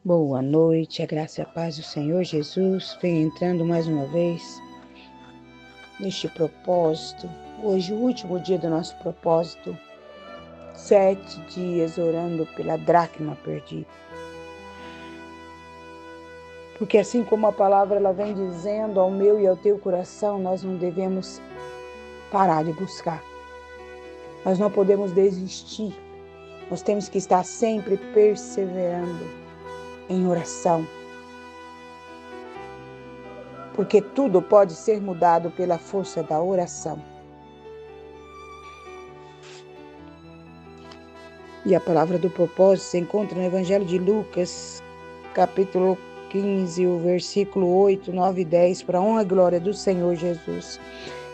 Boa noite, a graça e a paz do Senhor Jesus vem entrando mais uma vez neste propósito. Hoje, o último dia do nosso propósito, 7 dias orando pela dracma perdida. Porque assim como a palavra ela vem dizendo ao meu e ao teu coração, nós não devemos parar de buscar. Nós não podemos desistir. Nós temos que estar sempre perseverando em oração. Porque tudo pode ser mudado pela força da oração. E a palavra do propósito se encontra no Evangelho de Lucas, capítulo 15, o versículo 8, 9 e 10, para a honra e glória do Senhor Jesus.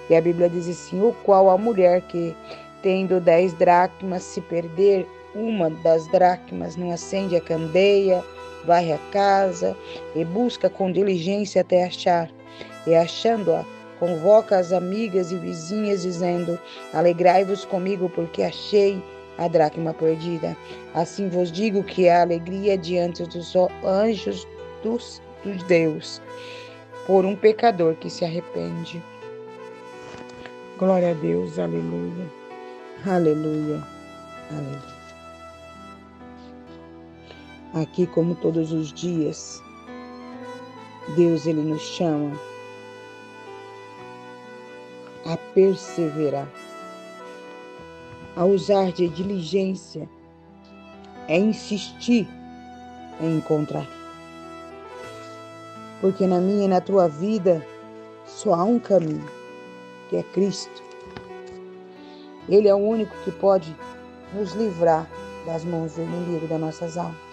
E a Bíblia diz assim: o qual a mulher que, tendo 10 dracmas, se perder uma das dracmas, não acende a candeia, varre a casa e busca com diligência até achar. E achando-a, convoca as amigas e vizinhas, dizendo: alegrai-vos comigo, porque achei a dracma perdida. Assim vos digo que há alegria diante dos anjos dos Deus por um pecador que se arrepende. Glória a Deus, aleluia, aleluia, aleluia. Aqui, como todos os dias, Deus ele nos chama a perseverar, a usar de diligência, é insistir em encontrar. Porque na minha e na tua vida só há um caminho, que é Cristo. Ele é o único que pode nos livrar das mãos do inimigo das nossas almas,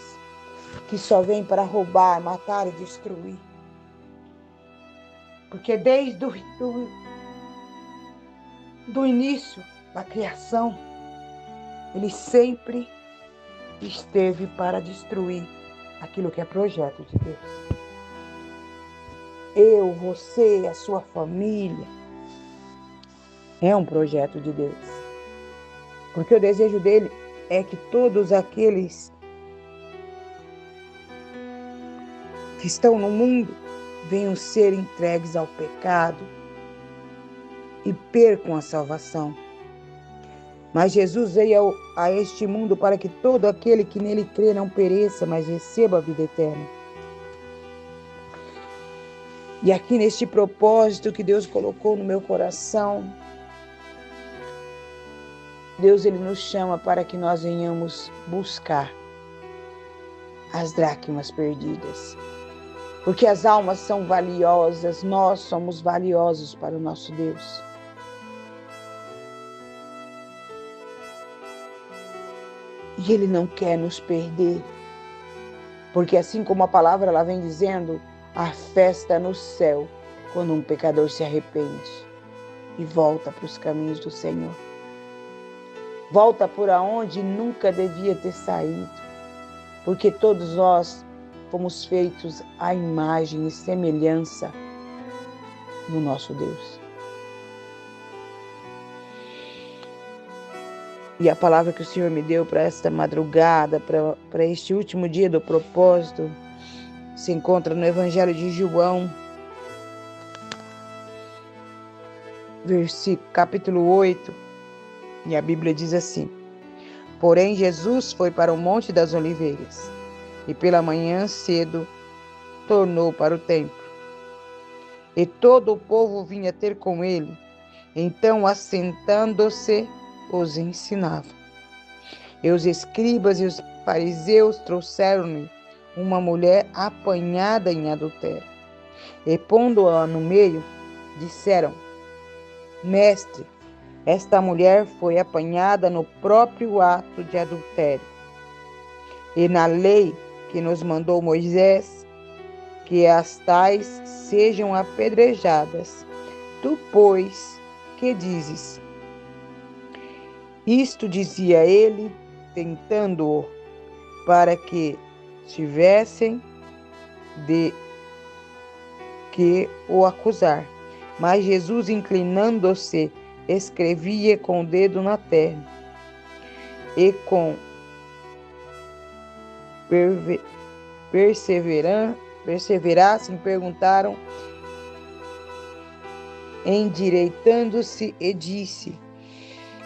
que só vem para roubar, matar e destruir. Porque desde do início da criação, ele sempre esteve para destruir aquilo que é projeto de Deus. Eu, você, a sua família, é um projeto de Deus. Porque o desejo dele é que todos aqueles que estão no mundo venham ser entregues ao pecado e percam a salvação. Mas Jesus veio a este mundo para que todo aquele que nele crê não pereça, mas receba a vida eterna. E aqui neste propósito que Deus colocou no meu coração, Deus ele nos chama para que nós venhamos buscar as dracmas perdidas. Porque as almas são valiosas, nós somos valiosos para o nosso Deus. E Ele não quer nos perder. Porque assim como a palavra ela vem dizendo, a festa no céu, quando um pecador se arrepende e volta para os caminhos do Senhor. Volta por onde nunca devia ter saído. Porque todos nós fomos feitos à imagem e semelhança do nosso Deus. E a palavra que o Senhor me deu para esta madrugada, para este último dia do propósito, se encontra no Evangelho de João, capítulo 8, e a Bíblia diz assim: porém Jesus foi para o Monte das Oliveiras, e pela manhã cedo tornou para o templo. E todo o povo vinha ter com ele. Então, assentando-se, os ensinava. E os escribas e os fariseus trouxeram-lhe uma mulher apanhada em adultério. E pondo-a no meio, disseram: mestre, esta mulher foi apanhada no próprio ato de adultério. E na lei que nos mandou Moisés, que as tais sejam apedrejadas. Tu, pois, que dizes? Isto dizia ele, tentando-o, para que tivessem de que o acusar. Mas Jesus, inclinando-se, escrevia com o dedo na terra. E com perseverassem, perguntaram, endireitando-se, e disse: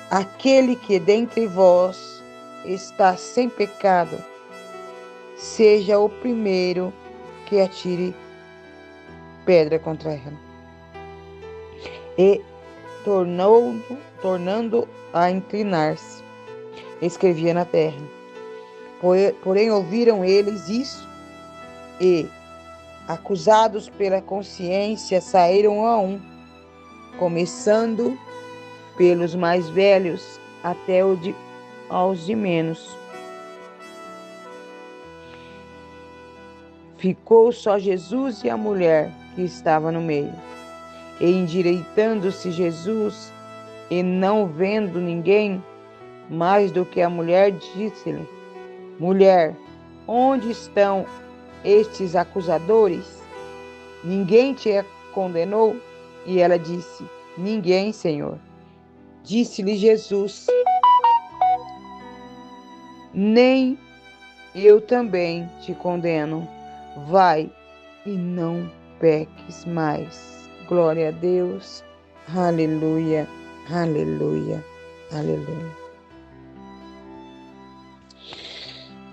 aquele que dentre vós está sem pecado, seja o primeiro que atire pedra contra ela. E, tornando a inclinar-se, escrevia na terra. Porém, ouviram eles isso e, acusados pela consciência, saíram a um, começando pelos mais velhos até aos de menos. Ficou só Jesus e a mulher que estava no meio. E endireitando-se Jesus, e não vendo ninguém mais do que a mulher, disse-lhe: mulher, onde estão estes acusadores? Ninguém te condenou? E ela disse: ninguém, Senhor. Disse-lhe Jesus: nem eu também te condeno. Vai e não peques mais. Glória a Deus. Aleluia, aleluia, aleluia.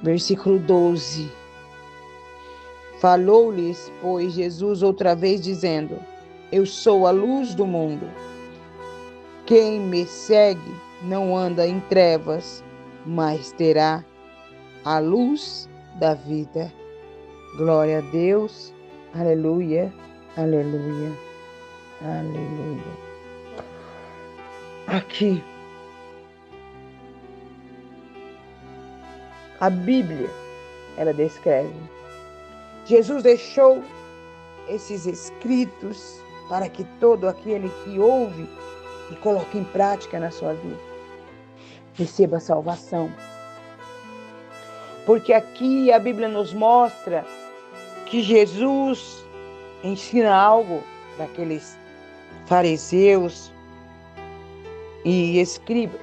Versículo 12. Falou-lhes, pois, Jesus outra vez, dizendo: eu sou a luz do mundo. Quem me segue não anda em trevas, mas terá a luz da vida. Glória a Deus. Aleluia, aleluia, aleluia. Aqui, a Bíblia, ela descreve. Jesus deixou esses escritos para que todo aquele que ouve e coloque em prática na sua vida receba salvação. Porque aqui a Bíblia nos mostra que Jesus ensina algo para aqueles fariseus e escribas.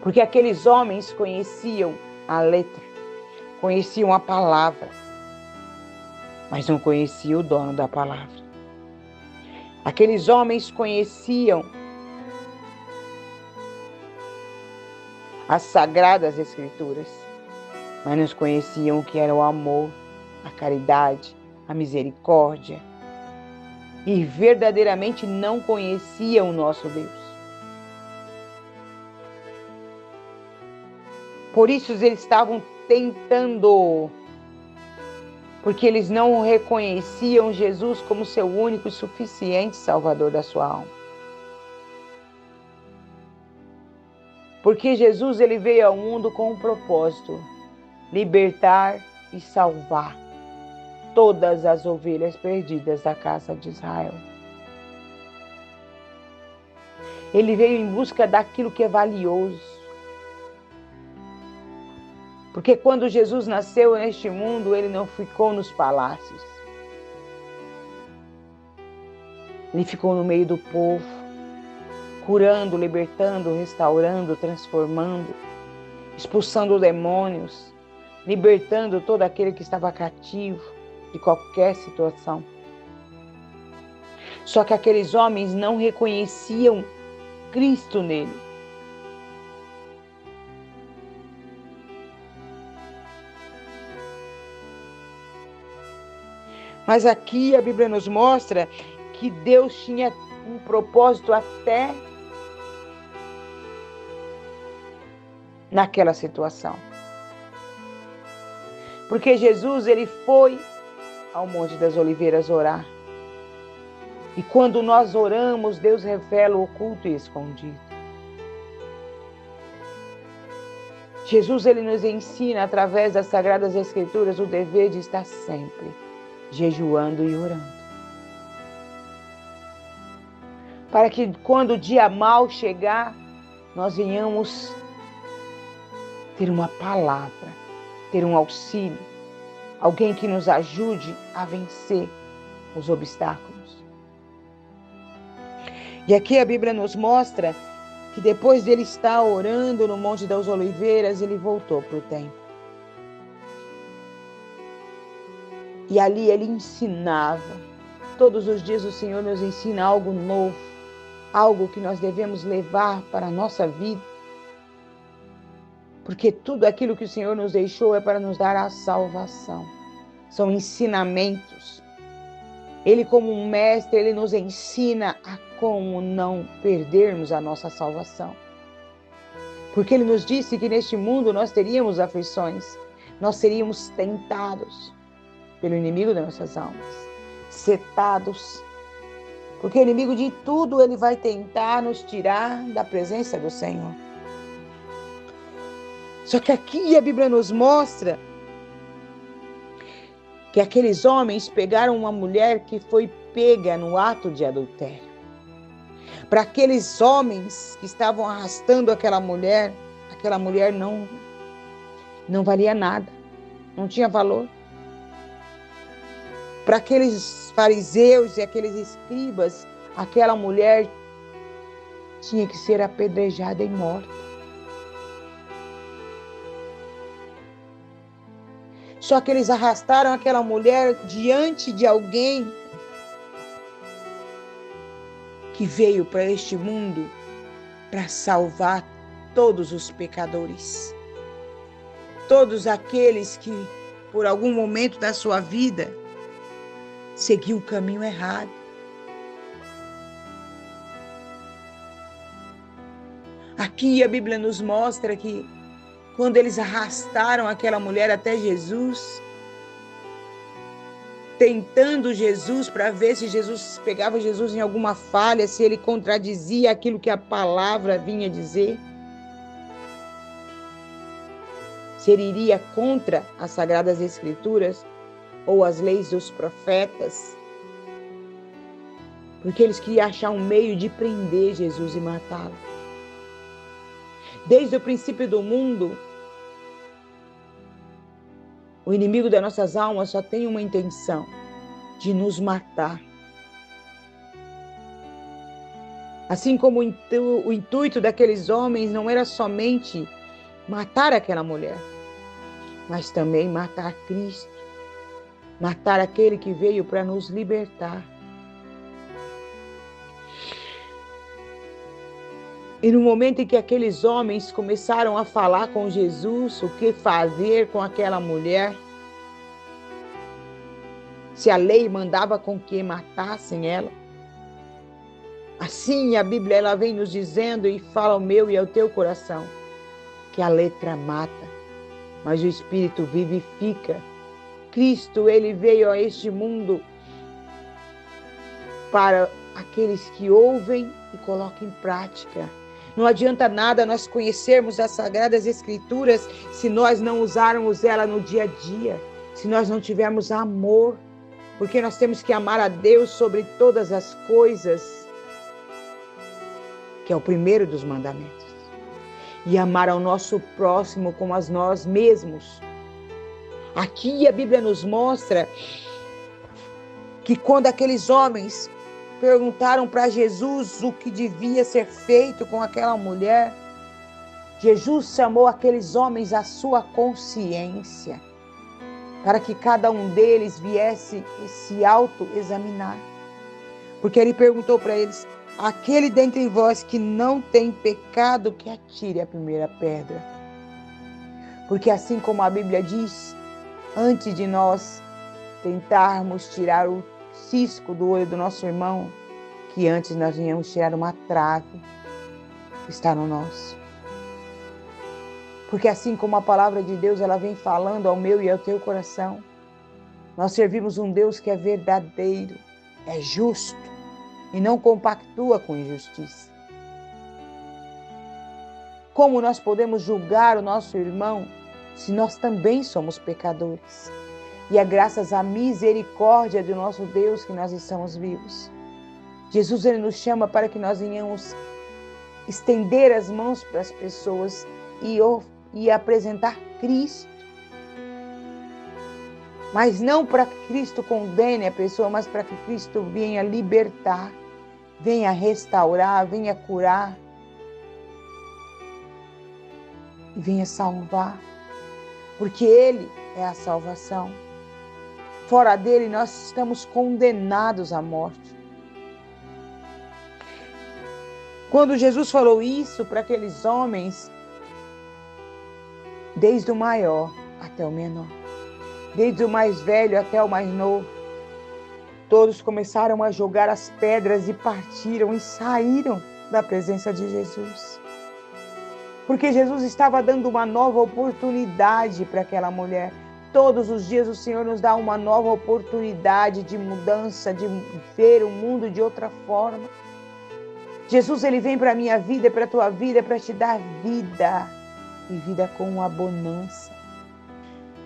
Porque aqueles homens conheciam a letra, conheciam a palavra, mas não conheciam o dono da palavra. Aqueles homens conheciam as sagradas escrituras, mas não conheciam o que era o amor, a caridade, a misericórdia. E verdadeiramente não conheciam o nosso Deus. Por isso eles estavam tentando, porque eles não reconheciam Jesus como seu único e suficiente Salvador da sua alma. Porque Jesus, ele veio ao mundo com um propósito: libertar e salvar todas as ovelhas perdidas da casa de Israel. Ele veio em busca daquilo que é valioso. Porque quando Jesus nasceu neste mundo, ele não ficou nos palácios. Ele ficou no meio do povo, curando, libertando, restaurando, transformando, expulsando demônios, libertando todo aquele que estava cativo de qualquer situação. Só que aqueles homens não reconheciam Cristo nele. Mas aqui a Bíblia nos mostra que Deus tinha um propósito até naquela situação. Porque Jesus, ele foi ao Monte das Oliveiras orar. E quando nós oramos, Deus revela o oculto e escondido. Jesus, ele nos ensina através das Sagradas Escrituras o dever de estar sempre jejuando e orando. Para que quando o dia mau chegar, nós venhamos ter uma palavra, ter um auxílio, alguém que nos ajude a vencer os obstáculos. E aqui a Bíblia nos mostra que depois dele estar orando no Monte das Oliveiras, ele voltou para o templo. E ali ele ensinava. Todos os dias o Senhor nos ensina algo novo, algo que nós devemos levar para a nossa vida. Porque tudo aquilo que o Senhor nos deixou é para nos dar a salvação. São ensinamentos. Ele, como um mestre, ele nos ensina a como não perdermos a nossa salvação. Porque ele nos disse que neste mundo nós teríamos aflições, nós seríamos tentados pelo inimigo das nossas almas, setados. Porque o inimigo de tudo ele vai tentar nos tirar da presença do Senhor. Só que aqui a Bíblia nos mostra que aqueles homens pegaram uma mulher que foi pega no ato de adultério. Para aqueles homens que estavam arrastando aquela mulher não valia nada, não tinha valor. Para aqueles fariseus e aqueles escribas, aquela mulher tinha que ser apedrejada e morta. Só que eles arrastaram aquela mulher diante de alguém que veio para este mundo para salvar todos os pecadores. Todos aqueles que, por algum momento da sua vida, seguiu o caminho errado. Aqui a Bíblia nos mostra que quando eles arrastaram aquela mulher até Jesus, tentando Jesus para ver se Jesus pegava Jesus em alguma falha, se ele contradizia aquilo que a palavra vinha dizer, se ele iria contra as Sagradas Escrituras ou as leis dos profetas, porque eles queriam achar um meio de prender Jesus e matá-lo. Desde o princípio do mundo, o inimigo das nossas almas só tem uma intenção: de nos matar. Assim como o intuito daqueles homens não era somente matar aquela mulher, mas também matar Cristo, matar aquele que veio para nos libertar. E no momento em que aqueles homens começaram a falar com Jesus, o que fazer com aquela mulher, se a lei mandava com que matassem ela, assim a Bíblia ela vem nos dizendo e fala ao meu e ao teu coração, que a letra mata, mas o Espírito vivifica. Cristo, ele veio a este mundo para aqueles que ouvem e colocam em prática. Não adianta nada nós conhecermos as Sagradas Escrituras se nós não usarmos ela no dia a dia, se nós não tivermos amor, porque nós temos que amar a Deus sobre todas as coisas, que é o primeiro dos mandamentos, e amar ao nosso próximo como a nós mesmos. Aqui a Bíblia nos mostra que quando aqueles homens perguntaram para Jesus o que devia ser feito com aquela mulher, Jesus chamou aqueles homens à sua consciência, para que cada um deles viesse se autoexaminar. Porque ele perguntou para eles: aquele dentre vós que não tem pecado, que atire a primeira pedra. Porque assim como a Bíblia diz, antes de nós tentarmos tirar o cisco do olho do nosso irmão, que antes nós íamos tirar uma trave que está no nosso. Porque assim como a palavra de Deus ela vem falando ao meu e ao teu coração, nós servimos um Deus que é verdadeiro, é justo e não compactua com injustiça. Como nós podemos julgar o nosso irmão se nós também somos pecadores? E é graças à misericórdia do nosso Deus que nós estamos vivos. Jesus ele nos chama para que nós venhamos estender as mãos para as pessoas e apresentar Cristo. Mas não para que Cristo condene a pessoa, mas para que Cristo venha libertar, venha restaurar, venha curar e venha salvar. Porque Ele é a salvação. Fora dele, nós estamos condenados à morte. Quando Jesus falou isso para aqueles homens, desde o maior até o menor, desde o mais velho até o mais novo, todos começaram a jogar as pedras e partiram e saíram da presença de Jesus. Porque Jesus estava dando uma nova oportunidade para aquela mulher. Todos os dias o Senhor nos dá uma nova oportunidade de mudança, de ver o mundo de outra forma. Jesus, ele vem para a minha vida, para a tua vida, para te dar vida. E vida com abundância.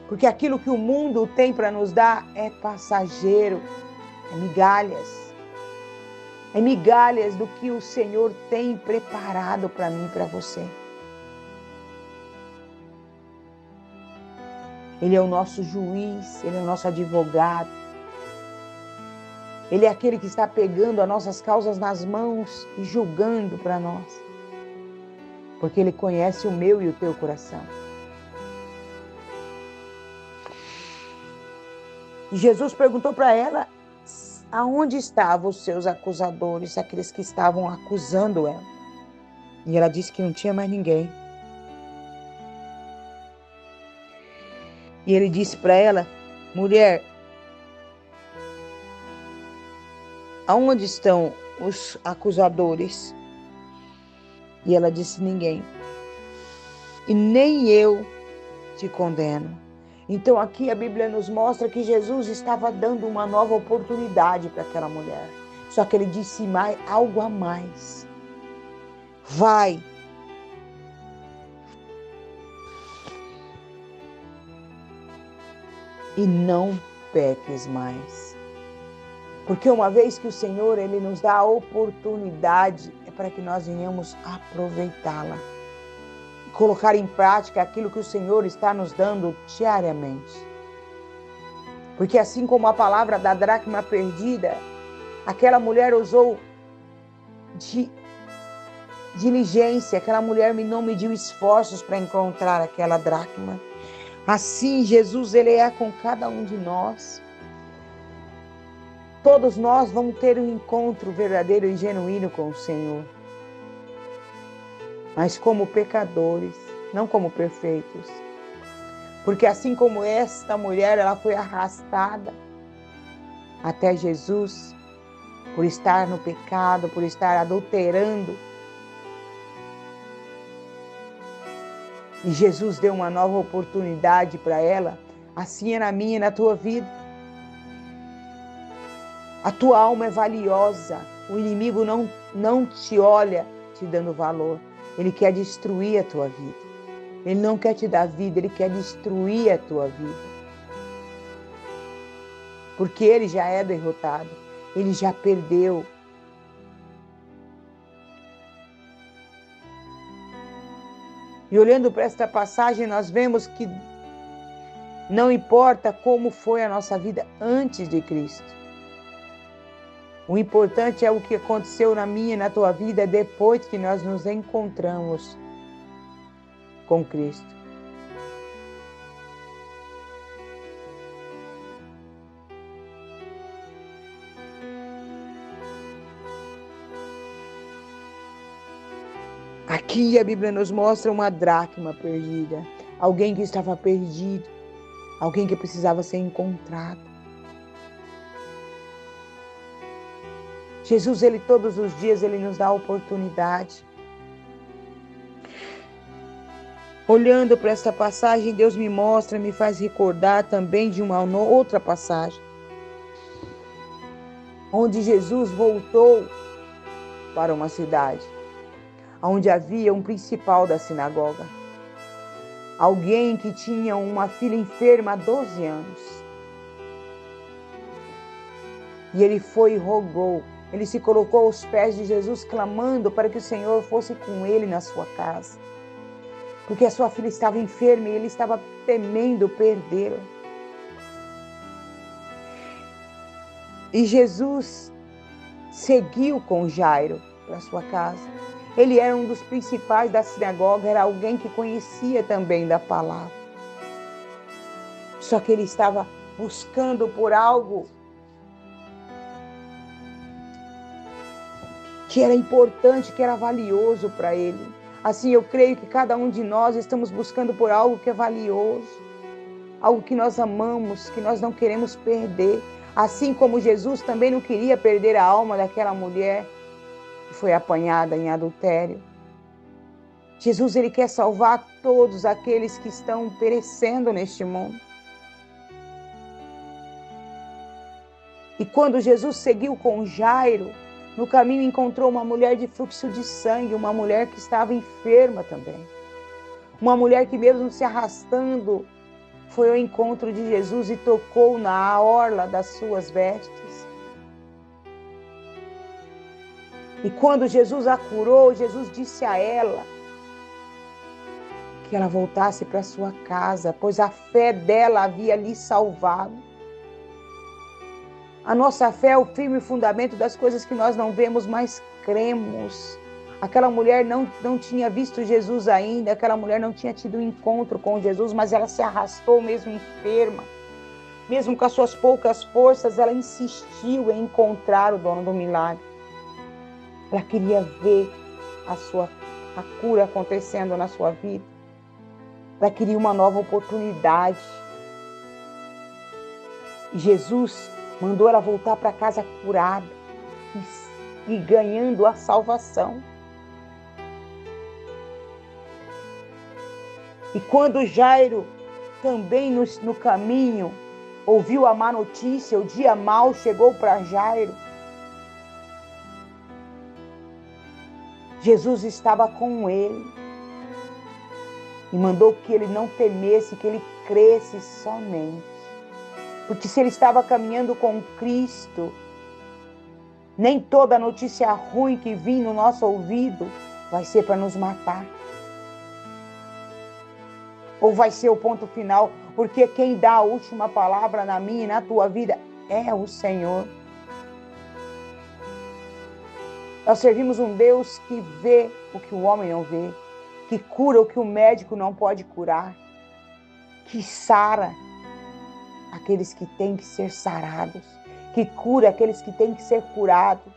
Porque aquilo que o mundo tem para nos dar é passageiro, é migalhas. É migalhas do que o Senhor tem preparado para mim e para você. Ele é o nosso juiz, ele é o nosso advogado. Ele é aquele que está pegando as nossas causas nas mãos e julgando para nós. Porque ele conhece o meu e o teu coração. E Jesus perguntou para ela, aonde estavam os seus acusadores, aqueles que estavam acusando ela? E ela disse que não tinha mais ninguém. E ele disse para ela, mulher, aonde estão os acusadores? E ela disse, ninguém. E nem eu te condeno. Então aqui a Bíblia nos mostra que Jesus estava dando uma nova oportunidade para aquela mulher. Só que ele disse algo a mais. Vai. E não peques mais. Porque uma vez que o Senhor, ele nos dá a oportunidade, é para que nós venhamos aproveitá-la. Colocar em prática aquilo que o Senhor está nos dando diariamente. Porque assim como a palavra da dracma perdida, aquela mulher usou de diligência, aquela mulher não mediu esforços para encontrar aquela dracma. Assim, Jesus, ele é com cada um de nós. Todos nós vamos ter um encontro verdadeiro e genuíno com o Senhor. Mas como pecadores, não como perfeitos. Porque assim como esta mulher, ela foi arrastada até Jesus, por estar no pecado, por estar adulterando. E Jesus deu uma nova oportunidade para ela, assim é na minha e na tua vida. A tua alma é valiosa, o inimigo não te olha te dando valor. Ele quer destruir a tua vida. Ele não quer te dar vida, ele quer destruir a tua vida. Porque ele já é derrotado, ele já perdeu. E olhando para esta passagem, nós vemos que não importa como foi a nossa vida antes de Cristo. O importante é o que aconteceu na minha e na tua vida depois que nós nos encontramos com Cristo. Aqui a Bíblia nos mostra uma dracma perdida, alguém que estava perdido, alguém que precisava ser encontrado. Jesus, ele todos os dias, ele nos dá a oportunidade. Olhando para esta passagem, Deus me mostra, me faz recordar também de uma outra passagem, onde Jesus voltou para uma cidade, onde havia um principal da sinagoga, alguém que tinha uma filha enferma há 12 anos. E ele foi e rogou. Ele se colocou aos pés de Jesus, clamando para que o Senhor fosse com ele na sua casa. Porque a sua filha estava enferma e ele estava temendo perdê-la. E Jesus seguiu com Jairo para sua casa. Ele era um dos principais da sinagoga, era alguém que conhecia também da palavra. Só que ele estava buscando por algo que era importante, que era valioso para ele. Assim, eu creio que cada um de nós estamos buscando por algo que é valioso, algo que nós amamos, que nós não queremos perder. Assim como Jesus também não queria perder a alma daquela mulher que foi apanhada em adultério. Jesus, ele quer salvar todos aqueles que estão perecendo neste mundo. E quando Jesus seguiu com Jairo, no caminho encontrou uma mulher de fluxo de sangue, uma mulher que estava enferma também. Uma mulher que mesmo se arrastando, foi ao encontro de Jesus e tocou na orla das suas vestes. E quando Jesus a curou, Jesus disse a ela que ela voltasse para sua casa, pois a fé dela havia lhe salvado. A nossa fé é o firme fundamento das coisas que nós não vemos, mas cremos. Aquela mulher não tinha visto Jesus ainda, aquela mulher não tinha tido um encontro com Jesus, mas ela se arrastou mesmo enferma. Mesmo com as suas poucas forças, ela insistiu em encontrar o dono do milagre. Ela queria ver a cura acontecendo na sua vida. Ela queria uma nova oportunidade. E Jesus mandou ela voltar para casa curada e ganhando a salvação. E quando Jairo também no caminho ouviu a má notícia, o dia mau chegou para Jairo. Jesus estava com ele e mandou que ele não temesse, que ele cresce somente. Porque se ele estava caminhando com Cristo, nem toda notícia ruim que vir no nosso ouvido vai ser para nos matar. Ou vai ser o ponto final, porque quem dá a última palavra na minha e na tua vida é o Senhor. Nós servimos um Deus que vê o que o homem não vê, que cura o que o médico não pode curar, que sara aqueles que têm que ser sarados, que cura aqueles que têm que ser curados,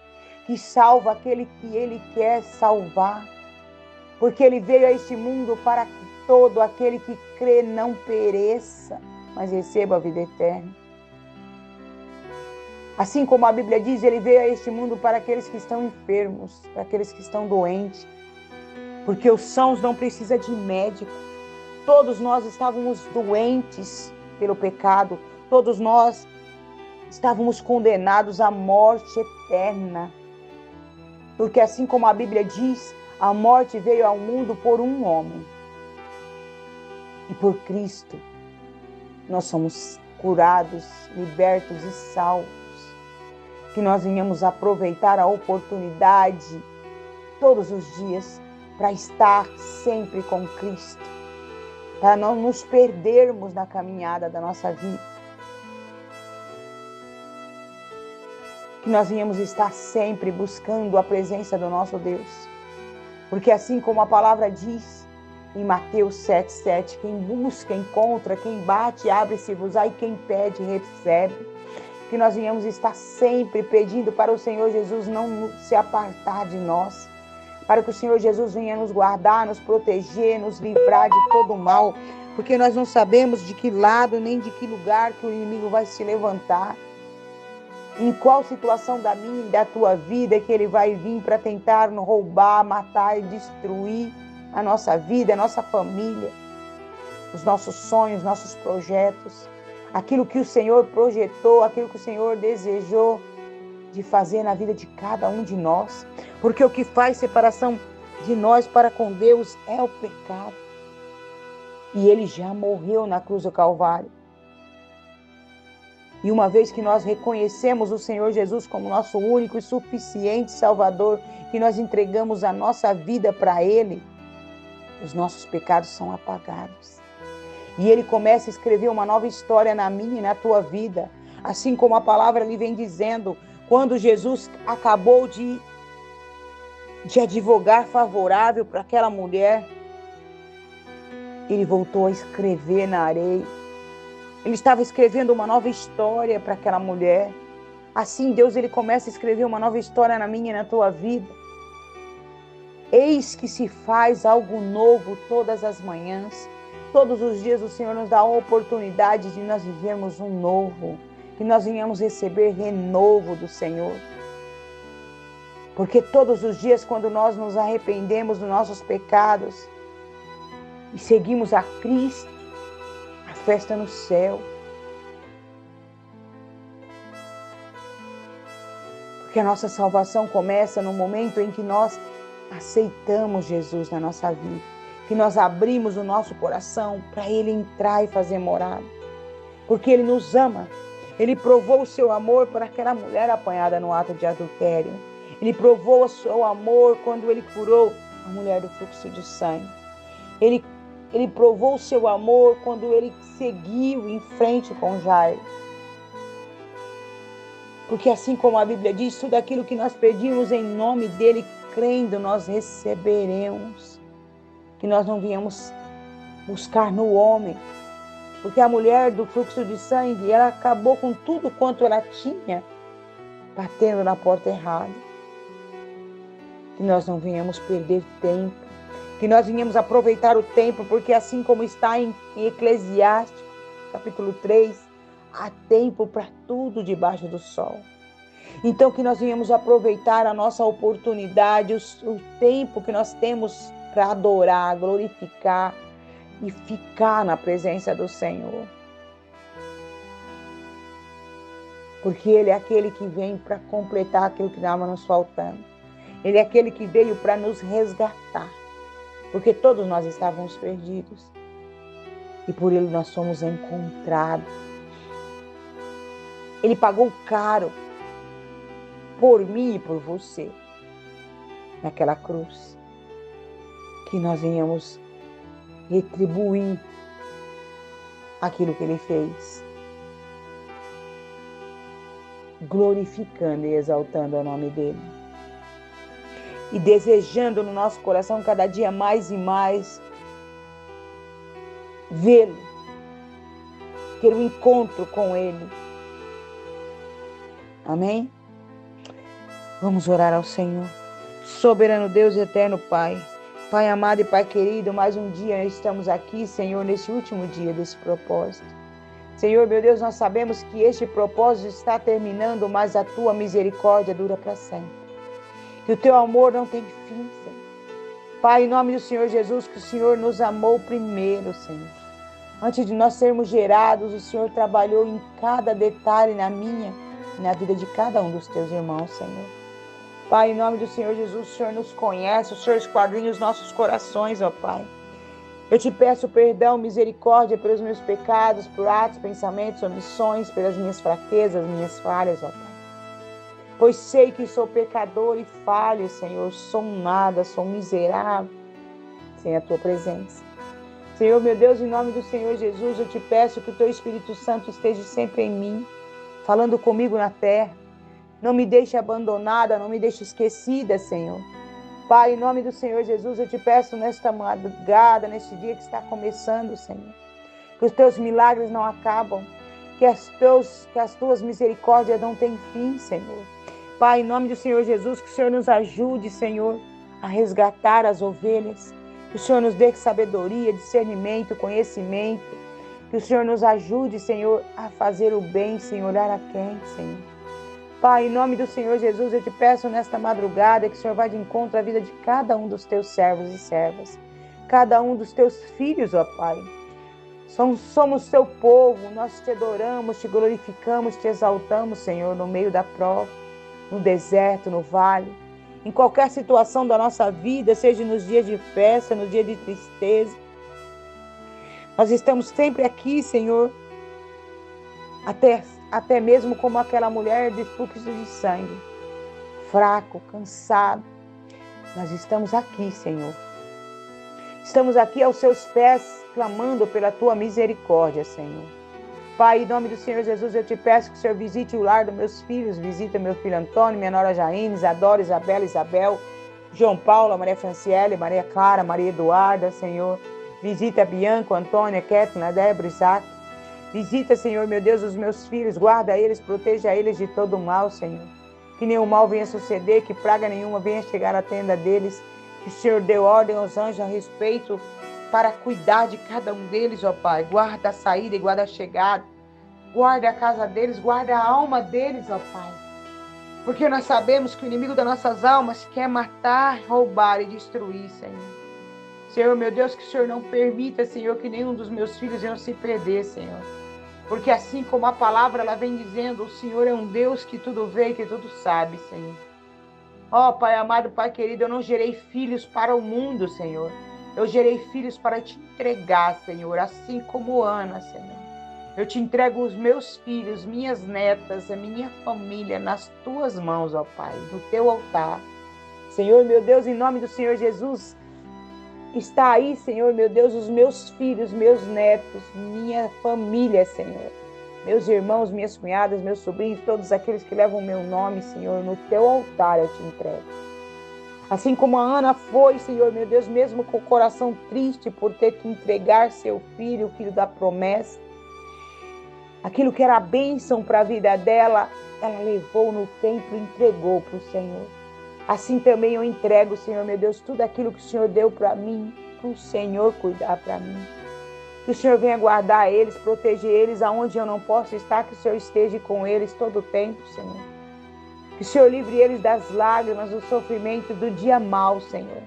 que salva aquele que ele quer salvar, porque ele veio a este mundo para que todo aquele que crê não pereça, mas receba a vida eterna. Assim como a Bíblia diz, ele veio a este mundo para aqueles que estão enfermos, para aqueles que estão doentes, porque os sãos não precisam de médico. Todos nós estávamos doentes pelo pecado, todos nós estávamos condenados à morte eterna, porque assim como a Bíblia diz, a morte veio ao mundo por um homem, e por Cristo nós somos curados, libertos e salvos. Que nós venhamos aproveitar a oportunidade todos os dias para estar sempre com Cristo, para não nos perdermos na caminhada da nossa vida. Que nós venhamos estar sempre buscando a presença do nosso Deus, porque assim como a palavra diz em Mateus 7,7, quem busca, encontra, quem bate, abre-se-vos-á, e quem pede, recebe. Que nós venhamos estar sempre pedindo para o Senhor Jesus não se apartar de nós, para que o Senhor Jesus venha nos guardar, nos proteger, nos livrar de todo o mal, porque nós não sabemos de que lado nem de que lugar que o inimigo vai se levantar, em qual situação da minha e da tua vida que ele vai vir para tentar nos roubar, matar e destruir a nossa vida, a nossa família, os nossos sonhos, nossos projetos. Aquilo que o Senhor projetou, aquilo que o Senhor desejou de fazer na vida de cada um de nós. Porque o que faz separação de nós para com Deus é o pecado. E ele já morreu na cruz do Calvário. E uma vez que nós reconhecemos o Senhor Jesus como nosso único e suficiente Salvador, que nós entregamos a nossa vida para Ele, os nossos pecados são apagados. E Ele começa a escrever uma nova história na minha e na tua vida. Assim como a palavra lhe vem dizendo, quando Jesus acabou de advogar favorável para aquela mulher, Ele voltou a escrever na areia. Ele estava escrevendo uma nova história para aquela mulher. Assim, Deus, ele começa a escrever uma nova história na minha e na tua vida. Eis que se faz algo novo todas as manhãs. Todos os dias o Senhor nos dá a oportunidade de nós vivermos um novo, que nós venhamos receber renovo do Senhor. Porque todos os dias, quando nós nos arrependemos dos nossos pecados e seguimos a Cristo, a festa no céu. Porque a nossa salvação começa no momento em que nós aceitamos Jesus na nossa vida, que nós abrimos o nosso coração para Ele entrar e fazer morada. Porque Ele nos ama. Ele provou o seu amor por aquela mulher apanhada no ato de adultério. Ele provou o seu amor quando Ele curou a mulher do fluxo de sangue. Ele provou o seu amor quando Ele seguiu em frente com Jairo. Porque assim como a Bíblia diz, tudo aquilo que nós pedimos em nome dEle, crendo, nós receberemos. Que nós não viemos buscar no homem. Porque a mulher do fluxo de sangue, ela acabou com tudo quanto ela tinha, batendo na porta errada. Que nós não venhamos perder tempo. Que nós venhamos aproveitar o tempo, porque assim como está em Eclesiastes, capítulo 3, há tempo para tudo debaixo do sol. Então que nós venhamos aproveitar a nossa oportunidade, o tempo que nós temos para adorar, glorificar e ficar na presença do Senhor. Porque Ele é aquele que vem para completar aquilo que estava nos faltando. Ele é aquele que veio para nos resgatar. Porque todos nós estávamos perdidos. E por Ele nós somos encontrados. Ele pagou caro por mim e por você naquela cruz. Que nós venhamos retribuir aquilo que Ele fez. Glorificando e exaltando o nome dEle. E desejando no nosso coração cada dia mais e mais vê-lo. Ter um encontro com Ele. Amém? Vamos orar ao Senhor. Soberano Deus e eterno Pai. Pai amado e Pai querido, mais um dia estamos aqui, Senhor, nesse último dia desse propósito. Senhor, meu Deus, nós sabemos que este propósito está terminando, mas a Tua misericórdia dura para sempre. Que o Teu amor não tem fim, Senhor. Pai, em nome do Senhor Jesus, que o Senhor nos amou primeiro, Senhor. Antes de nós sermos gerados, o Senhor trabalhou em cada detalhe na minha e na vida de cada um dos Teus irmãos, Senhor. Pai, em nome do Senhor Jesus, o Senhor nos conhece, o Senhor esquadrinha os nossos corações, ó Pai. Eu te peço perdão, misericórdia pelos meus pecados, por atos, pensamentos, omissões, pelas minhas fraquezas, minhas falhas, ó Pai. Pois sei que sou pecador e falho, Senhor, sou nada, sou miserável, sem a Tua presença. Senhor, meu Deus, em nome do Senhor Jesus, eu te peço que o Teu Espírito Santo esteja sempre em mim, falando comigo na terra. Não me deixe abandonada, não me deixe esquecida, Senhor. Pai, em nome do Senhor Jesus, eu te peço nesta madrugada, neste dia que está começando, Senhor, que os Teus milagres não acabam, que as Tuas misericórdias não têm fim, Senhor. Pai, em nome do Senhor Jesus, que o Senhor nos ajude, Senhor, a resgatar as ovelhas, que o Senhor nos dê sabedoria, discernimento, conhecimento, que o Senhor nos ajude, Senhor, a fazer o bem, sem olhar a quem, Senhor. Pai, em nome do Senhor Jesus, eu te peço nesta madrugada que o Senhor vá de encontro à vida de cada um dos Teus servos e servas, cada um dos Teus filhos, ó Pai. Somos Teu povo, nós Te adoramos, Te glorificamos, Te exaltamos, Senhor, no meio da prova, no deserto, no vale, em qualquer situação da nossa vida, seja nos dias de festa, no dia de tristeza. Nós estamos sempre aqui, Senhor, até mesmo como aquela mulher de fluxo de sangue, fraco, cansado. Nós estamos aqui, Senhor. Estamos aqui aos Seus pés, clamando pela Tua misericórdia, Senhor. Pai, em nome do Senhor Jesus, eu te peço que o Senhor visite o lar dos meus filhos, visita meu filho Antônio, minha nora Jaine, Isadora, Isabela, Isabel, João Paulo, Maria Franciele, Maria Clara, Maria Eduarda, Senhor. Visita Bianca, Antônia, Kathleen, Débora, Isaac. Visita, Senhor, meu Deus, os meus filhos, guarda eles, proteja eles de todo mal, Senhor. Que nenhum mal venha suceder, que praga nenhuma venha chegar à tenda deles. Que o Senhor dê ordem aos anjos a respeito para cuidar de cada um deles, ó Pai. Guarda a saída e guarda a chegada. Guarda a casa deles, guarda a alma deles, ó Pai. Porque nós sabemos que o inimigo das nossas almas quer matar, roubar e destruir, Senhor. Senhor, meu Deus, que o Senhor não permita, Senhor, que nenhum dos meus filhos venham se perder, Senhor. Porque assim como a palavra ela vem dizendo, o Senhor é um Deus que tudo vê e que tudo sabe, Senhor. Ó, Pai amado, Pai querido, eu não gerei filhos para o mundo, Senhor. Eu gerei filhos para te entregar, Senhor, assim como Ana, Senhor. Eu te entrego os meus filhos, minhas netas, a minha família nas tuas mãos, ó Pai, no teu altar. Senhor, meu Deus, em nome do Senhor Jesus, está aí, Senhor, meu Deus, os meus filhos, meus netos, minha família, Senhor. Meus irmãos, minhas cunhadas, meus sobrinhos, todos aqueles que levam o meu nome, Senhor, no teu altar eu te entrego. Assim como a Ana foi, Senhor, meu Deus, mesmo com o coração triste por ter que entregar seu filho, o filho da promessa, aquilo que era a bênção para a vida dela, ela levou no templo e entregou para o Senhor. Assim também eu entrego, Senhor, meu Deus, tudo aquilo que o Senhor deu para mim, para o Senhor cuidar para mim. Que o Senhor venha guardar eles, proteger eles aonde eu não posso estar, que o Senhor esteja com eles todo o tempo, Senhor. Que o Senhor livre eles das lágrimas, do sofrimento, do dia mau, Senhor.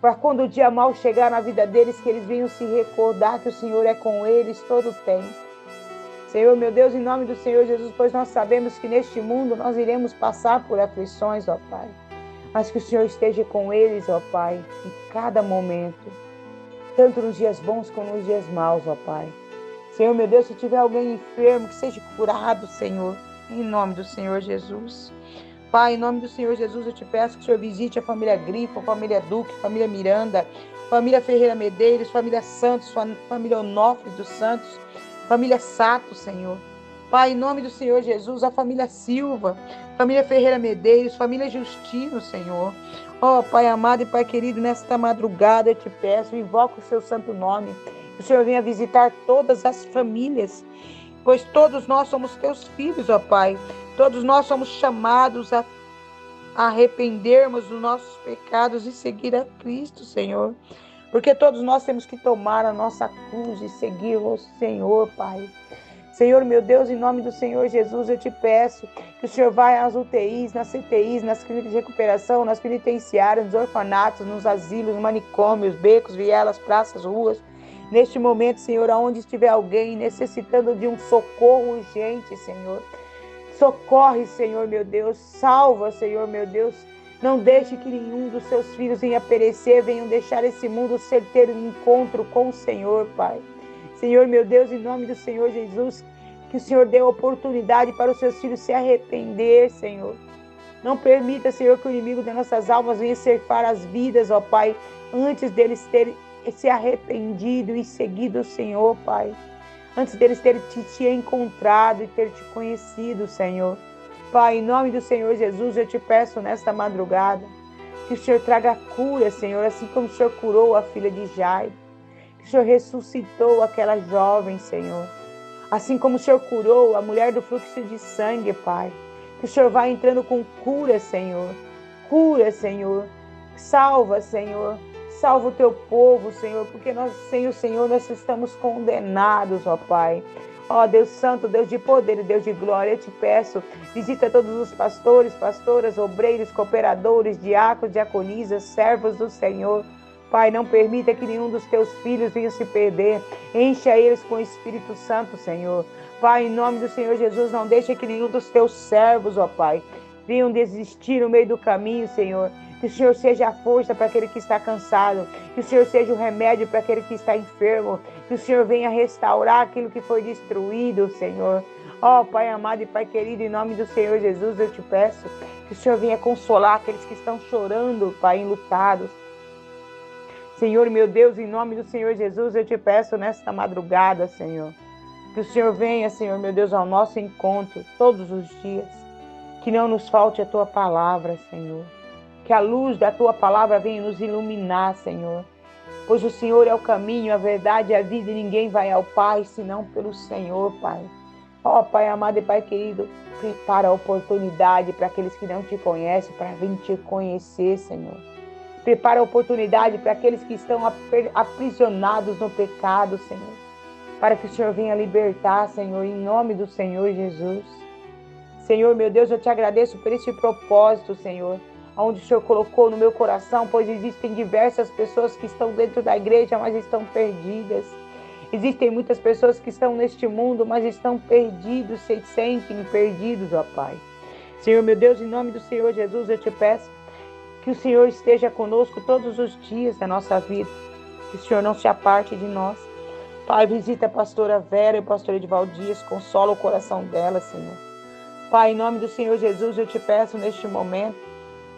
Para quando o dia mau chegar na vida deles, que eles venham se recordar que o Senhor é com eles todo o tempo. Senhor, meu Deus, em nome do Senhor Jesus, pois nós sabemos que neste mundo nós iremos passar por aflições, ó Pai. Mas que o Senhor esteja com eles, ó Pai, em cada momento. Tanto nos dias bons como nos dias maus, ó Pai. Senhor, meu Deus, se tiver alguém enfermo, que seja curado, Senhor, em nome do Senhor Jesus. Pai, em nome do Senhor Jesus, eu te peço que o Senhor visite a família Grifo, a família Duque, a família Miranda, família Ferreira Medeiros, família Santos, família Onofre dos Santos, família Sato, Senhor. Pai, em nome do Senhor Jesus, a família Silva, família Ferreira Medeiros, família Justino, Senhor. Ó, Pai amado e Pai querido, nesta madrugada eu te peço, invoco o seu santo nome. Que o Senhor venha visitar todas as famílias, pois todos nós somos teus filhos, ó Pai. Todos nós somos chamados a arrependermos dos nossos pecados e seguir a Cristo, Senhor. Porque todos nós temos que tomar a nossa cruz e seguir o Senhor, Pai. Senhor, meu Deus, em nome do Senhor Jesus, eu te peço que o Senhor vá às UTIs, nas CTIs, nas clínicas de recuperação, nas penitenciárias, nos orfanatos, nos asilos, manicômios, becos, vielas, praças, ruas. Neste momento, Senhor, aonde estiver alguém necessitando de um socorro urgente, Senhor. Socorre, Senhor, meu Deus. Salva, Senhor, meu Deus. Não deixe que nenhum dos seus filhos venha perecer, venham deixar esse mundo ser ter um encontro com o Senhor, Pai. Senhor, meu Deus, em nome do Senhor Jesus, que o Senhor dê oportunidade para os seus filhos se arrepender, Senhor. Não permita, Senhor, que o inimigo das nossas almas venha ceifar as vidas, ó Pai, antes deles terem se arrependido e seguido o Senhor, Pai. Antes deles terem te encontrado e ter te conhecido, Senhor. Pai, em nome do Senhor Jesus, eu te peço nesta madrugada que o Senhor traga cura, Senhor, assim como o Senhor curou a filha de Jairo. Que o Senhor ressuscitou aquela jovem, Senhor. Assim como o Senhor curou a mulher do fluxo de sangue, Pai. Que o Senhor vá entrando com cura, Senhor. Cura, Senhor. Salva, Senhor. Salva o teu povo, Senhor, porque nós, sem o Senhor, nós estamos condenados, ó Pai. Ó Deus Santo, Deus de poder e Deus de glória, eu te peço, visita todos os pastores, pastoras, obreiros, cooperadores, diáconos, diaconisas, servos do Senhor. Pai, não permita que nenhum dos teus filhos venha se perder. Encha eles com o Espírito Santo, Senhor. Pai, em nome do Senhor Jesus, não deixe que nenhum dos teus servos, ó Pai, venham desistir no meio do caminho, Senhor. Que o Senhor seja a força para aquele que está cansado. Que o Senhor seja o remédio para aquele que está enfermo. Que o Senhor venha restaurar aquilo que foi destruído, Senhor. Ó Pai amado e Pai querido, em nome do Senhor Jesus, eu te peço que o Senhor venha consolar aqueles que estão chorando, Pai, enlutados. Senhor, meu Deus, em nome do Senhor Jesus, eu te peço nesta madrugada, Senhor. Que o Senhor venha, Senhor, meu Deus, ao nosso encontro todos os dias. Que não nos falte a tua palavra, Senhor. Que a luz da tua palavra venha nos iluminar, Senhor. pois o Senhor é o caminho, a verdade e a vida, e ninguém vai ao Pai senão pelo Senhor, Pai. Ó, Pai amado e Pai querido, prepara a oportunidade para aqueles que não te conhecem, para vir te conhecer, Senhor. Prepara a oportunidade para aqueles que estão aprisionados no pecado, Senhor, para que o Senhor venha libertar, Senhor, em nome do Senhor Jesus. Senhor, meu Deus, eu te agradeço por esse propósito, Senhor, onde o Senhor colocou no meu coração, pois existem diversas pessoas que estão dentro da igreja, mas estão perdidas. Existem muitas pessoas que estão neste mundo, mas estão perdidos, se sentem perdidos, ó Pai. Senhor, meu Deus, em nome do Senhor Jesus, eu te peço que o Senhor esteja conosco todos os dias da nossa vida, que o Senhor não se aparte de nós. Pai, visita a pastora Vera e o pastor Edivaldo Dias, consola o coração dela, Senhor. Pai, em nome do Senhor Jesus, eu te peço neste momento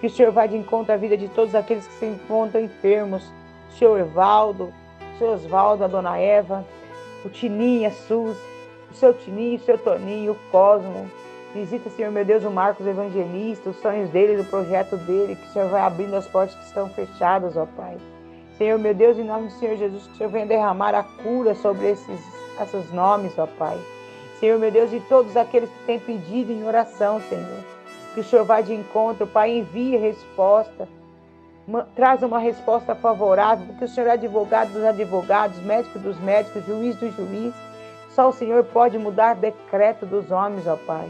que o Senhor vá de encontro à vida de todos aqueles que se encontram enfermos. O Senhor Evaldo, o Senhor Osvaldo, a Dona Eva, o Tininho, a Suzy, o seu Tininho, o seu Toninho, o Cosmo. Visita, Senhor, meu Deus, o Marcos Evangelista, os sonhos dele, o projeto dele, que o Senhor vai abrindo as portas que estão fechadas, ó Pai. Senhor, meu Deus, em nome do Senhor Jesus, que o Senhor venha derramar a cura sobre esses nomes, ó Pai. Senhor, meu Deus, e todos aqueles que têm pedido em oração, Senhor, que o Senhor vá de encontro, Pai, envie resposta, traz uma resposta favorável, porque o Senhor é advogado dos advogados, médico dos médicos, juiz do juiz. Só o Senhor pode mudar decreto dos homens, ó Pai.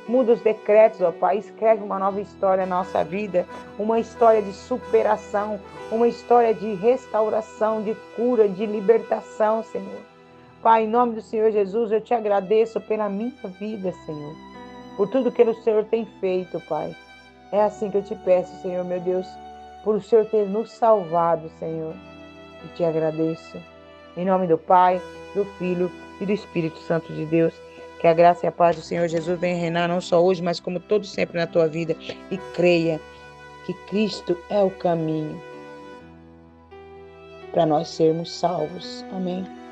Muda os decretos, ó Pai, escreve uma nova história na nossa vida, uma história de superação, uma história de restauração, de cura, de libertação, Senhor. Pai, em nome do Senhor Jesus, eu te agradeço pela minha vida, Senhor, por tudo que o Senhor tem feito, Pai. É assim que eu te peço, Senhor, meu Deus, por o Senhor ter nos salvado, Senhor. E te agradeço. Em nome do Pai, do Filho e do Espírito Santo de Deus. Que a graça e a paz do Senhor Jesus venha reinar não só hoje, mas como todo sempre na tua vida. E creia que Cristo é o caminho para nós sermos salvos. Amém.